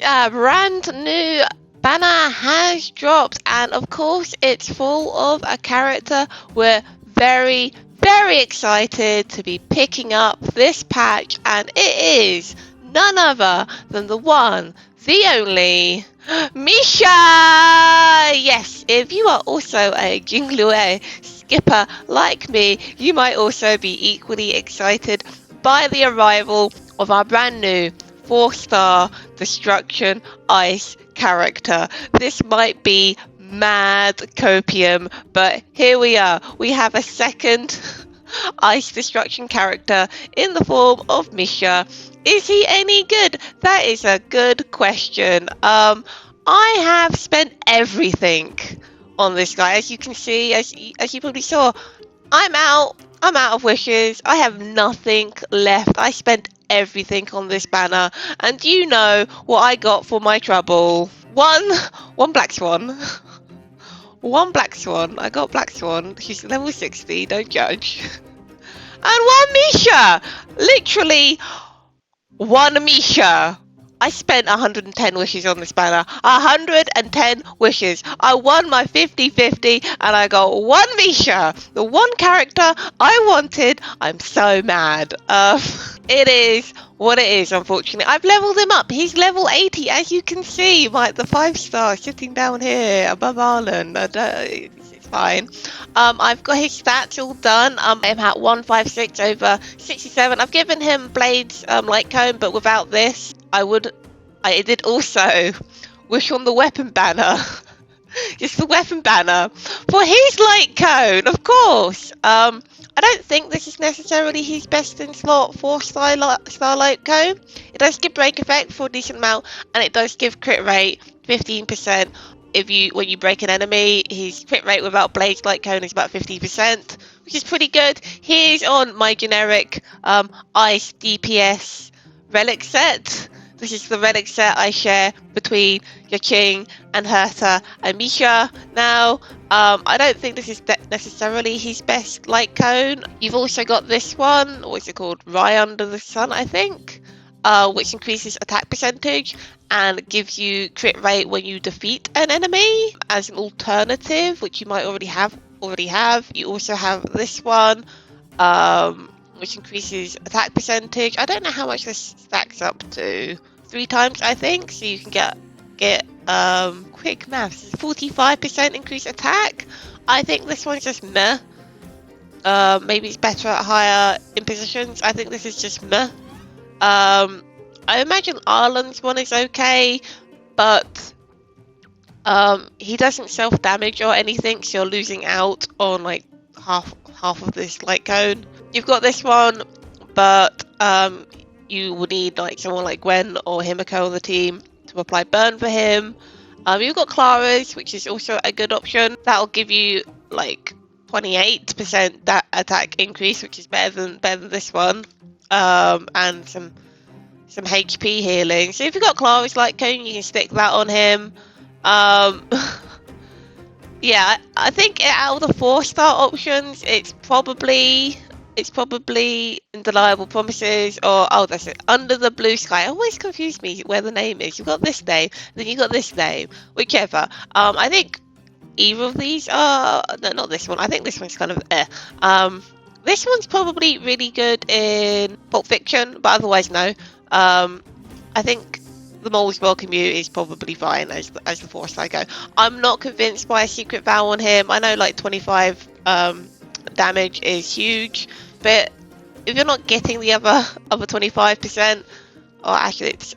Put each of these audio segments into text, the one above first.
a brand new banner has dropped, and of course it's full of a character we're very excited to be picking up this patch, and it is none other than the one, the only Misha! Yes, if you are also a jinglui-less skipper like me, you might also be equally excited by the arrival of our brand new 4-star Destruction Ice character. This might be mad copium, but here we are. We have a second Ice Destruction character in the form of Misha. Is he any good? That is a good question. I have spent everything on this guy. As you can see, as you probably saw, I'm out of wishes. I have nothing left. I spent everything on this banner, and do you know what I got for my trouble? One black swan. One black swan. I got black swan. She's level 60. Don't judge. And one Misha. Literally one Misha. I spent 110 wishes on this banner. 110 wishes. I won my 50-50 and I got one Misha. The one character I wanted. I'm so mad. It is what it is, unfortunately. I've leveled him up. He's level 80, as you can see. The 5-star sitting down here above Arlen. It's fine. I've got his stats all done. I'm at 156 over 67. I've given him Blades light cone, but without this, I did also wish on the weapon banner. Just the weapon banner for his light cone, of course. I don't think this is necessarily his best in slot 4-star light cone. It does give break effect for a decent amount, and it does give crit rate 15%. When you break an enemy, his crit rate without Blades light cone is about 50%, which is pretty good. Here's on my generic Ice DPS relic set. This is the relic set I share between Yaking and Herta and Misha. Now, I don't think this is necessarily his best light cone. You've also got this one, what's it called? Rye Under the Sun, I think, which increases attack percentage and gives you crit rate when you defeat an enemy as an alternative, which you might already have. You also have this one, which increases attack percentage. I don't know how much this stacks up to. 3 times, I think, so you can get quick maths, 45% increased attack. I think this one's just meh. Maybe it's better at higher impositions. I think this is just meh. I imagine Arlen's one is okay, but he doesn't self-damage or anything, so you're losing out on like half of this light cone. You've got this one, but you would need like someone like Gwen or Himiko on the team to apply burn for him. You've got Clara's, which is also a good option. That'll give you like 28% that attack increase, which is better than this one, and some HP healing. So if you've got Clara's light cone, you can stick that on him. Yeah, I think out of the 4-star options, it's probably Undeniable Promises, or that's it, Under the Blue Sky. It always confused me where the name is. You've got this name, then you got this name, whichever. I think either of these are not this one. I think this one's kind of this one's probably really good in Pulp Fiction, but otherwise no. I think the Mole's Welcome You is probably fine as the 4-star go. I'm not convinced by a secret vow on him. I know like 25 damage is huge, but if you're not getting the other 25%, or actually it's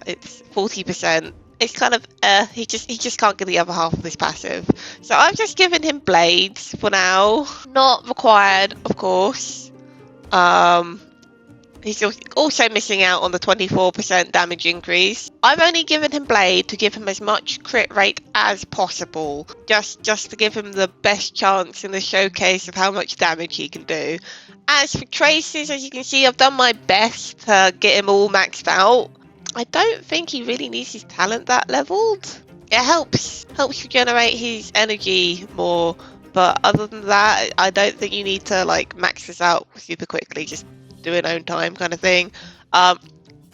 40%, it's kind of he just can't get the other half of this passive. So I've just given him Blades for now, not required, of course. He's also missing out on the 24% damage increase. I've only given him Blade to give him as much crit rate as possible, just to give him the best chance in the showcase of how much damage he can do. As for traces, as you can see, I've done my best to get him all maxed out. I don't think he really needs his talent that leveled. It helps regenerate his energy more, but other than that, I don't think you need to like max this out super quickly. Just do it own time kind of thing.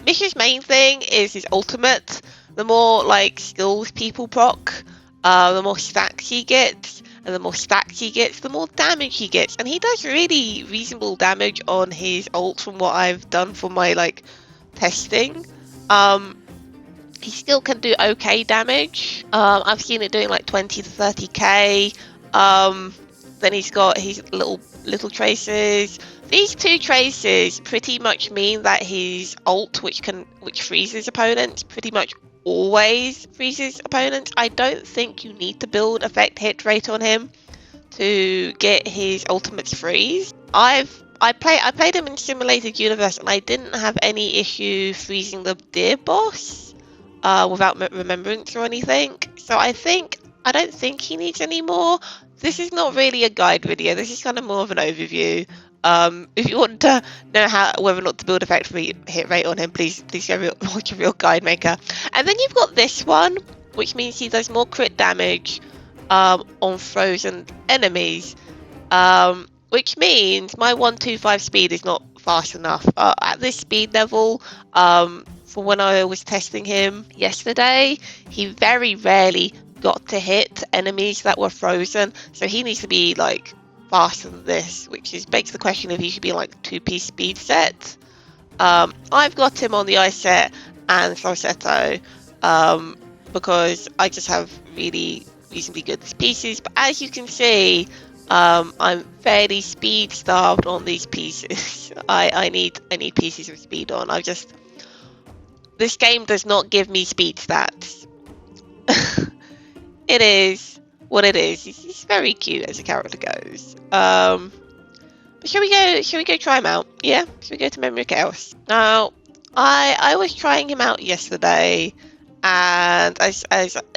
Misha's main thing is his ultimate, The more like skills people proc, the more stacks he gets, and the more stacks he gets, the more damage he gets. And he does really reasonable damage on his ult from what I've done for my like testing. He still can do okay damage. I've seen it doing like 20 to 30k. Then he's got his little traces. These two traces pretty much mean that his ult, which freezes opponents, pretty much always freezes opponents. I don't think you need to build effect hit rate on him to get his ultimate's freeze. I played him in Simulated Universe and I didn't have any issue freezing the deer boss without remembrance or anything. So I don't think he needs any more. This is not really a guide video. This is kind of more of an overview. If you want to know whether or not to build effect hit rate on him, please go watch a real guide maker. And then you've got this one, which means he does more crit damage on frozen enemies, which means my 125 speed is not fast enough at this speed level. For when I was testing him yesterday, he very rarely got to hit enemies that were frozen, so he needs to be like faster than this, which begs the question if he should be like 2-piece speed set. I've got him on the ice set and falsetto because I just have really reasonably good pieces, but as you can see, I'm fairly speed starved on these pieces. I need pieces of speed on. This game does not give me speed stats. It is what it is. He's very cute as a character goes. But shall we go try him out? Yeah, shall we go to Memory Chaos? Now, I was trying him out yesterday, and as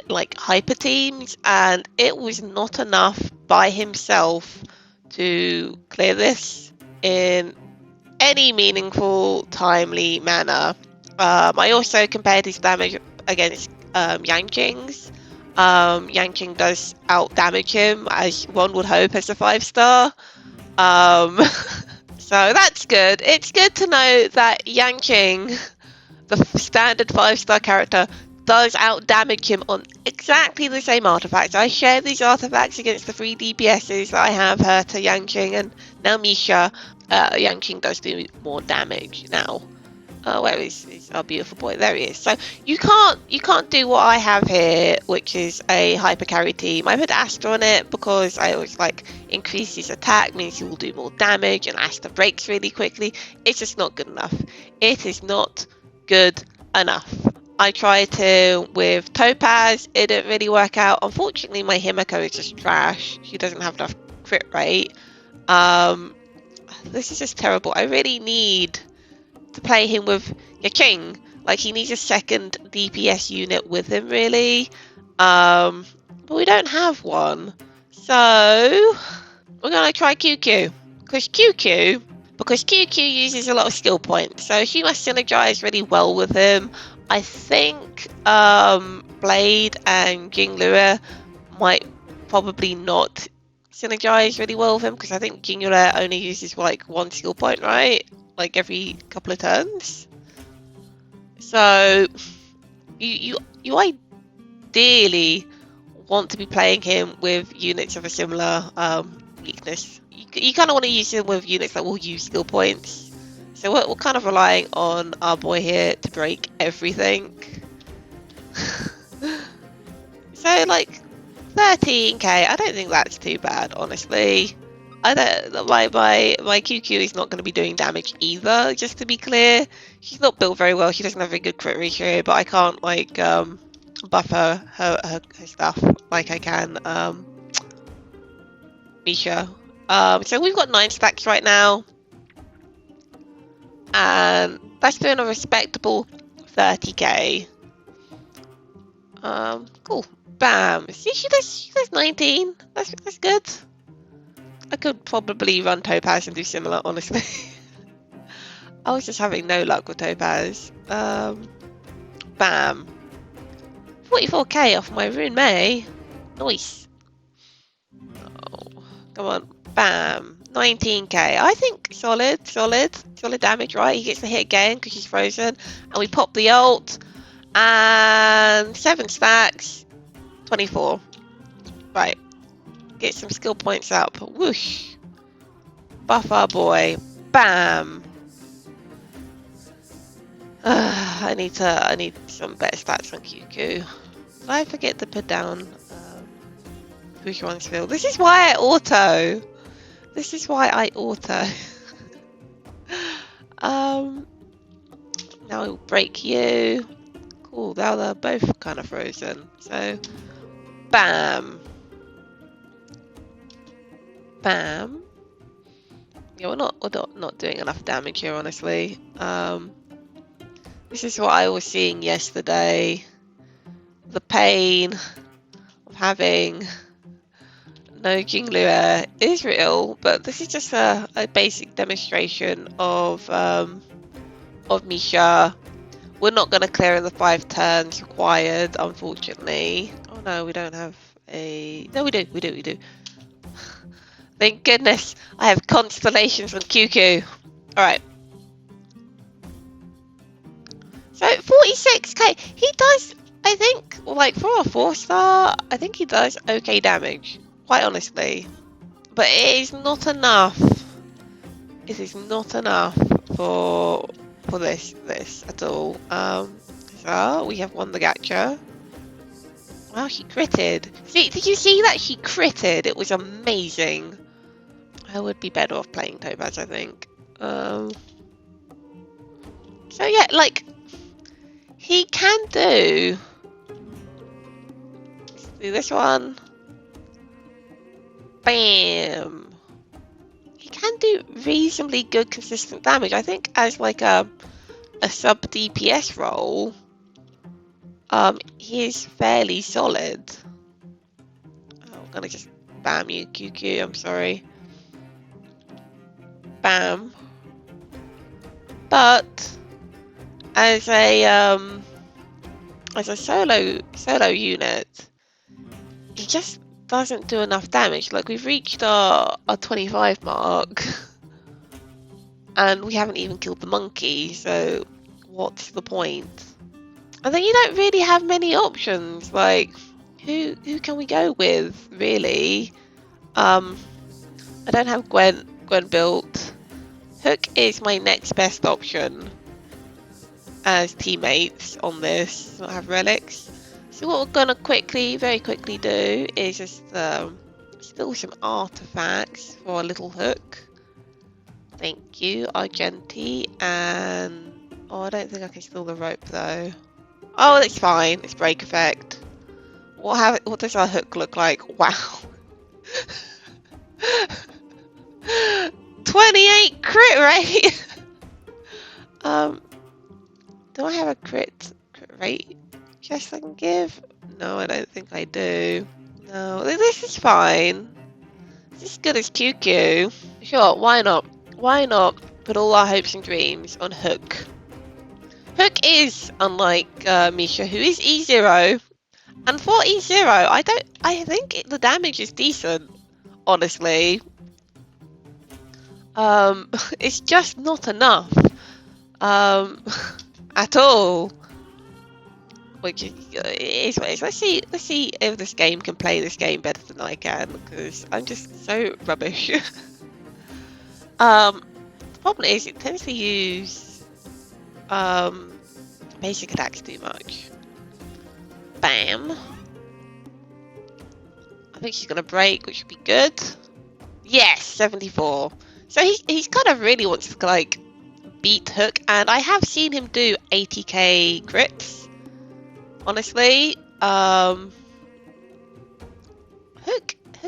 like hyper teams, and it was not enough by himself to clear this in any meaningful, timely manner. I also compared his damage against Yanqing's. Yanqing does out damage him, as one would hope, as a 5-star. So that's good. It's good to know that Yanqing, the standard 5-star character, does out damage him on exactly the same artifacts. I share these artifacts against the 3 DPSs that I have, Herta, Yanqing, and now Misha. Yanqing does do more damage now. Where is our beautiful boy? There he is. So you can't do what I have here, which is a hyper carry team. I put Astra on it because I always like increase his attack, means he will do more damage, and Astra breaks really quickly. It's just not good enough. It is not good enough. I tried to with Topaz, it didn't really work out. Unfortunately, my Himiko is just trash. She doesn't have enough crit rate. This is just terrible. I really need to play him with Yanqing. Like, he needs a second DPS unit with him, really. But we don't have one. So we're gonna try QQ. Because QQ uses a lot of skill points. So she must synergize really well with him. I think Blade and Jinglui-less might probably not synergize really well with him, because I think Jinglui-less only uses like 1 skill point, right? Like every couple of turns. So you ideally want to be playing him with units of a similar weakness. You kind of want to use him with units that will use skill points. So we're kind of relying on our boy here to break everything. So like 13k, I don't think that's too bad, honestly. My QQ is not going to be doing damage either, just to be clear. She's not built very well. She doesn't have a good crit ratio, but I can't like buff her stuff like I can Misha. So we've got 9 stacks right now, and that's doing a respectable 30k. Cool. Bam. See, she does 19. That's good. I could probably run Topaz and do similar, honestly. I was just having no luck with Topaz. Bam. 44k off my Rune May. Nice. Oh, come on. Bam. 19k. I think solid damage, right? He gets the hit again because she's frozen. And we pop the ult. And 7 stacks, 24. Right, get some skill points up. Whoosh. Buff our boy. Bam. I need some better stats on QQ. Did I forget to put down push one skill? This is why I auto. This is why I auto. Now we'll break you. Cool, now they're both kind of frozen. So, bam. Bam. Yeah, we're not doing enough damage here, honestly. This is what I was seeing yesterday. The pain of having no jinglui-less is real, but this is just a basic demonstration of Misha. We're not going to clear in the 5 turns required, unfortunately. Oh no, we don't have a... No, we do. Thank goodness I have constellations on QQ. Alright. So 46k, he does, I think, like for a 4-star, I think he does okay damage, quite honestly. But it is not enough. It is not enough for this at all. So we have won the gacha. Wow, she critted. See, did you see that she critted? It was amazing. I would be better off playing Topaz, I think. So yeah, like, he can do... Let's do this one. Bam! He can do reasonably good consistent damage. I think as like a sub DPS role, he is fairly solid. Oh, I'm gonna just bam you, QQ, I'm sorry. Bam. But as a solo unit, he just doesn't do enough damage. Like, we've reached our 25 mark and we haven't even killed the monkey, so what's the point? And then you don't really have many options. Like, who can we go with, really? I don't have Gwen built. Hook is my next best option as teammates on this. I have relics. So what we're gonna very quickly do is just steal some artifacts for a little Hook. Thank you, Argenti, and oh, I don't think I can steal the rope though. Oh, that's fine. It's break effect. What does our Hook look like? Wow. 28 crit rate. Do I have a crit rate chest I can give? No, I don't think I do. No, this is fine. It's as good as QQ. Sure, why not? Why not put all our hopes and dreams on Hook? Hook is, unlike Misha, who is E0. And for E0, I think the damage is decent, honestly. It's just not enough. At all. Which is what it is. Let's see if this game can play this game better than I can, because I'm just so rubbish. The problem is it tends to use basic attacks too much. Bam. I think she's gonna break, which would be good. Yes, 74. So he's kind of really wants to like beat Hook, and I have seen him do 80k crits. Honestly, Hook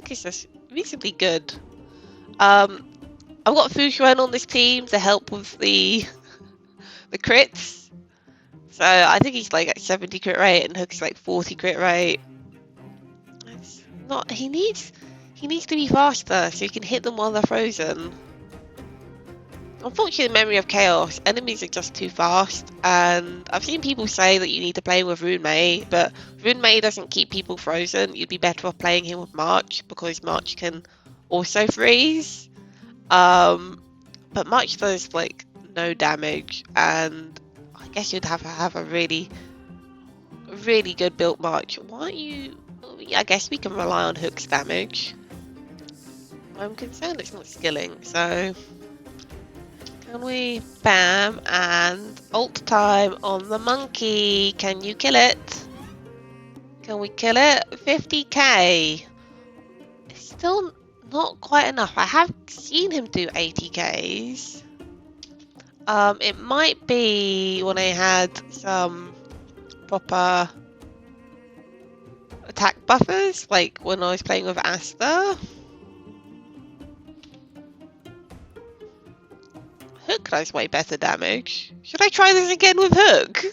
is just reasonably good. I've got Fushuan on this team to help with the crits. So I think he's like at 70 crit rate and Hook's like 40 crit rate. It's not. He needs to be faster so he can hit them while they're frozen. Unfortunately, Memory of Chaos, enemies are just too fast, and I've seen people say that you need to play with Rune Mei, but Rune Mei doesn't keep people frozen. You'd be better off playing him with March, because March can also freeze. But March does like no damage, and I guess you'd have to have a really really good built March. Why aren't you... I guess we can rely on Hook's damage. I'm concerned it's not skilling, so... Can we... Bam, and ult time on the monkey. Can you kill it? Can we kill it? 50k. It's still not quite enough. I have seen him do 80ks. It might be when I had some proper attack buffers, like when I was playing with Asta. Hook does way better damage. Should I try this again with Hook?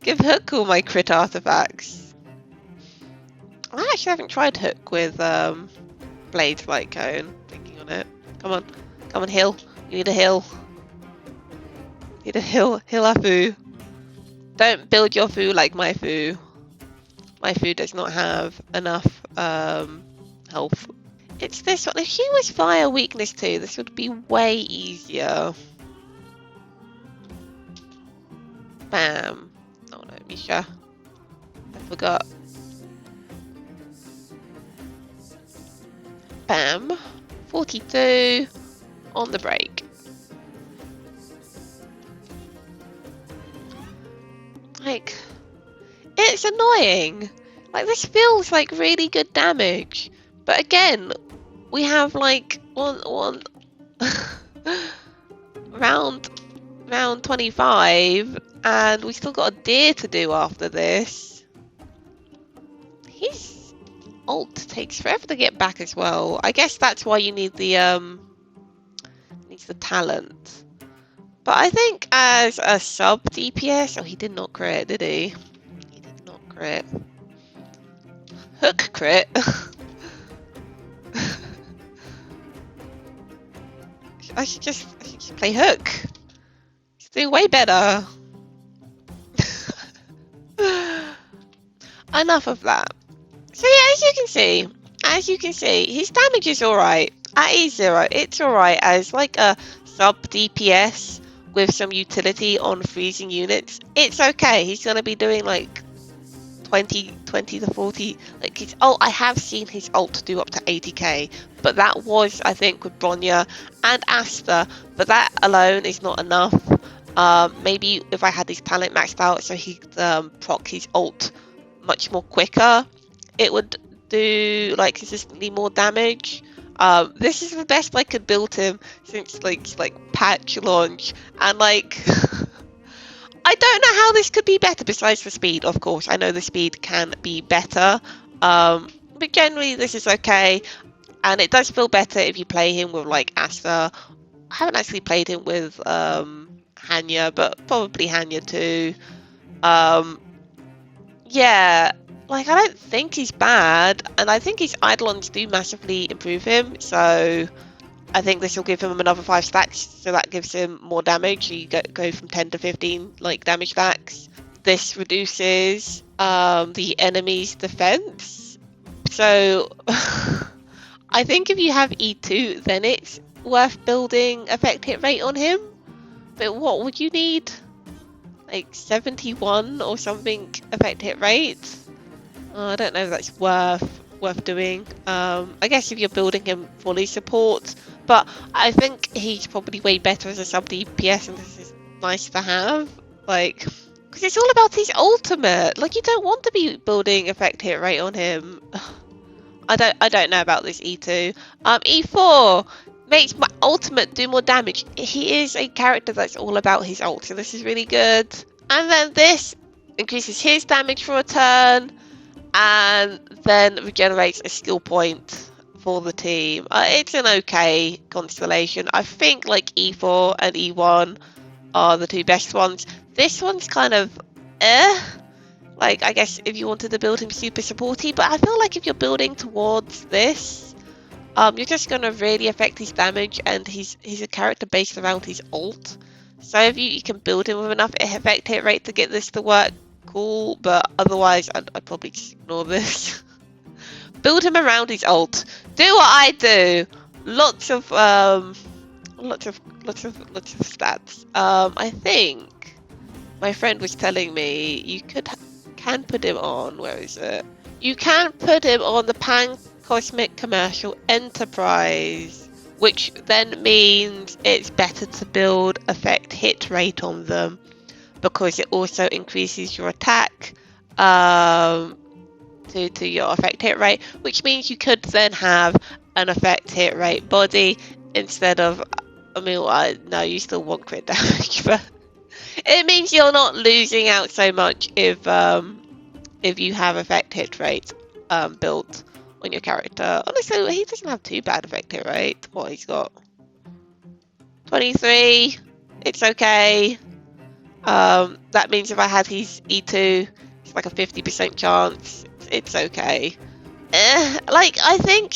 Give Hook all my crit artifacts. I actually haven't tried Hook with Blade Light Cone. Thinking on it. Come on. Come on, heal. You need a heal. You need a heal. Heal our Fu. Don't build your Fu like my Fu. My Fu does not have enough health. It's this one. If she was Fire Weakness 2, this would be way easier. Bam. Oh no, Misha. I forgot. Bam. 42 on the break. Like, it's annoying. Like, this feels like really good damage. But again, we have like one round 25, and we still got a deer to do after this. His ult takes forever to get back as well. I guess that's why you need the needs the talent. But I think as a sub DPS, oh, he did not crit, did he? He did not crit. Hook crit. I should just play Hook. He's doing way better. Enough of that. So yeah, as you can see, his damage is alright. At E0, it's alright as like a sub DPS with some utility on freezing units. It's okay. He's gonna be doing like 20 to 40. Like his ult, I have seen his ult do up to 80k, but that was, I think, with Bronya and Asta. But that alone is not enough. Maybe if I had his talent maxed out so he could proc his ult much more quicker, it would do like consistently more damage. This is the best I could build him since like patch launch, and like I don't know how this could be better besides the speed. Of course, I know the speed can be better, but generally this is okay, and it does feel better if you play him with like Asta. I haven't actually played him with Hanya, but probably Hanya too. Yeah, like I don't think he's bad, and I think his Eidolons do massively improve him, so I think this will give him another 5 stacks, so that gives him more damage. You go from 10 to 15 like damage stacks. This reduces the enemy's defense. So I think if you have E2, then it's worth building effect hit rate on him. But what would you need? Like 71 or something effect hit rate? I don't know if that's worth doing. I guess if you're building him fully support, but I think he's probably way better as a sub DPS, and this is nice to have, like, because it's all about his ultimate. Like, you don't want to be building effect hit rate on him. I don't know about this E2. E4 makes my ultimate do more damage. He is a character that's all about his ult, so this is really good. And then this increases his damage for a turn, and then regenerates a skill point for the team. It's an okay constellation. I think like E4 and E1 are the two best ones. This one's kind of like, I guess if you wanted to build him super supporty, but I feel like if you're building towards this, you're just going to really affect his damage, and he's a character based around his ult. So if you can build him with enough effect hit rate to get this to work, cool, but otherwise I'd probably just ignore this. Build him around his ult. Do what I do. Lots of stats. I think my friend was telling me you can put him on. Where is it? You can put him on the Pan Cosmic Commercial Enterprise, which then means it's better to build effect hit rate on them because it also increases your attack to your effect hit rate, which means you could then have an effect hit rate body instead of. I mean, no, you still want crit damage, but it means you're not losing out so much if you have effect hit rate built on your character. Honestly, he doesn't have too bad effect hit rate. What he's got 23. It's okay. That means if I had his E2, it's like a 50% chance. It's okay. Like I think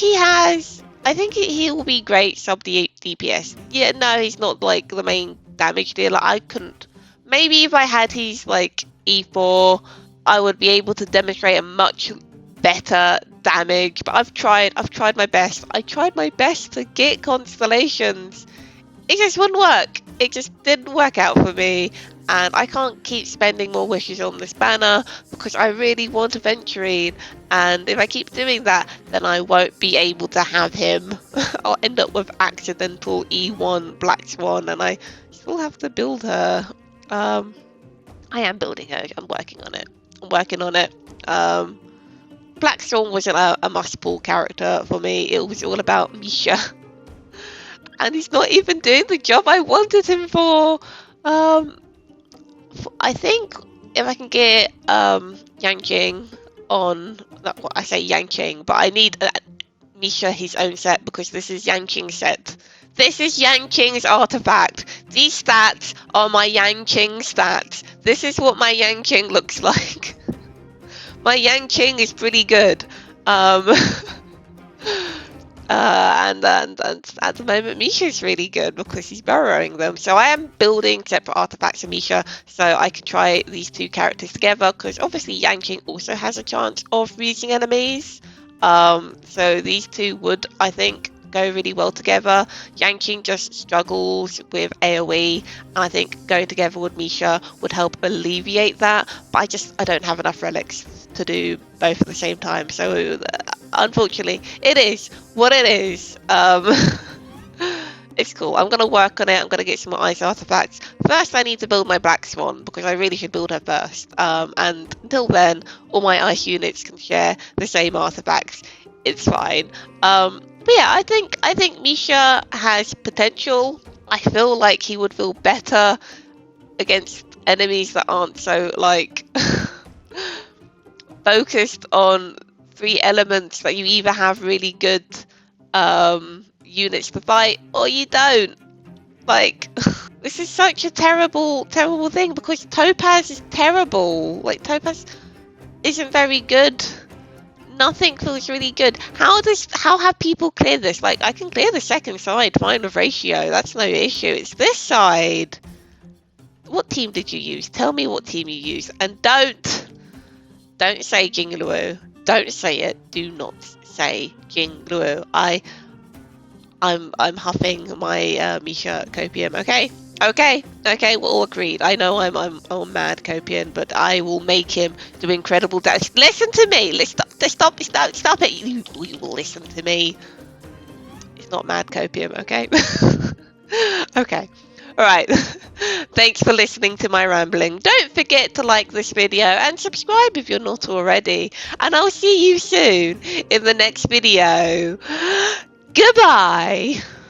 he will be great sub DPS. Yeah, no, he's not like the main damage dealer. I couldn't. Maybe if I had his like E4, I would be able to demonstrate a much better damage. But I've tried my best. I tried my best to get constellations. It just wouldn't work. It just didn't work out for me. And I can't keep spending more wishes on this banner because I really want Aventurine. And if I keep doing that, then I won't be able to have him. I'll end up with accidental E1 Black Swan, and I still have to build her. I am building her. I'm working on it. Black Swan wasn't a must-pull character for me. It was all about Misha. And he's not even doing the job I wanted him for. I think if I can get Yanqing on, well, I say Yanqing, but I need Misha his own set because this is Yanqing's set. This is Yanqing's artifact. These stats are my Yanqing stats. This is what my Yanqing looks like. My Yanqing is pretty good. And at the moment Misha's really good because he's burrowing them. So I am building separate artifacts for Misha so I can try these two characters together because obviously Yanqing also has a chance of freezing enemies. So these two would, I think, go really well together. Yanqing just struggles with AoE, and I think going together with Misha would help alleviate that. But I don't have enough relics to do both at the same time. So unfortunately, it is what it is. It's cool. I'm gonna work on it. I'm gonna get some more ice artifacts. First, I need to build my Black Swan because I really should build her first. And until then, all my ice units can share the same artifacts. It's fine. But yeah, I think Misha has potential. I feel like he would feel better against enemies that aren't so like focused on 3 elements, that you either have really good units to fight or you don't. Like this is such a terrible thing because Topaz is terrible. Like Topaz isn't very good. Nothing feels really good. How have people cleared this? Like I can clear the second side fine with ratio. That's no issue. It's this side. What team did you use? Tell me what team you used. And don't say jinglui. Don't say it. Do not say jinglui. I'm huffing my Misha copium. Okay, we're all agreed. I know I'm a mad copian, but I will make him do incredible damage. Listen to me. Stop it. You will listen to me. It's not mad copium, okay? Okay. Alright. Thanks for listening to my rambling. Don't forget to like this video and subscribe if you're not already. And I'll see you soon in the next video. Goodbye.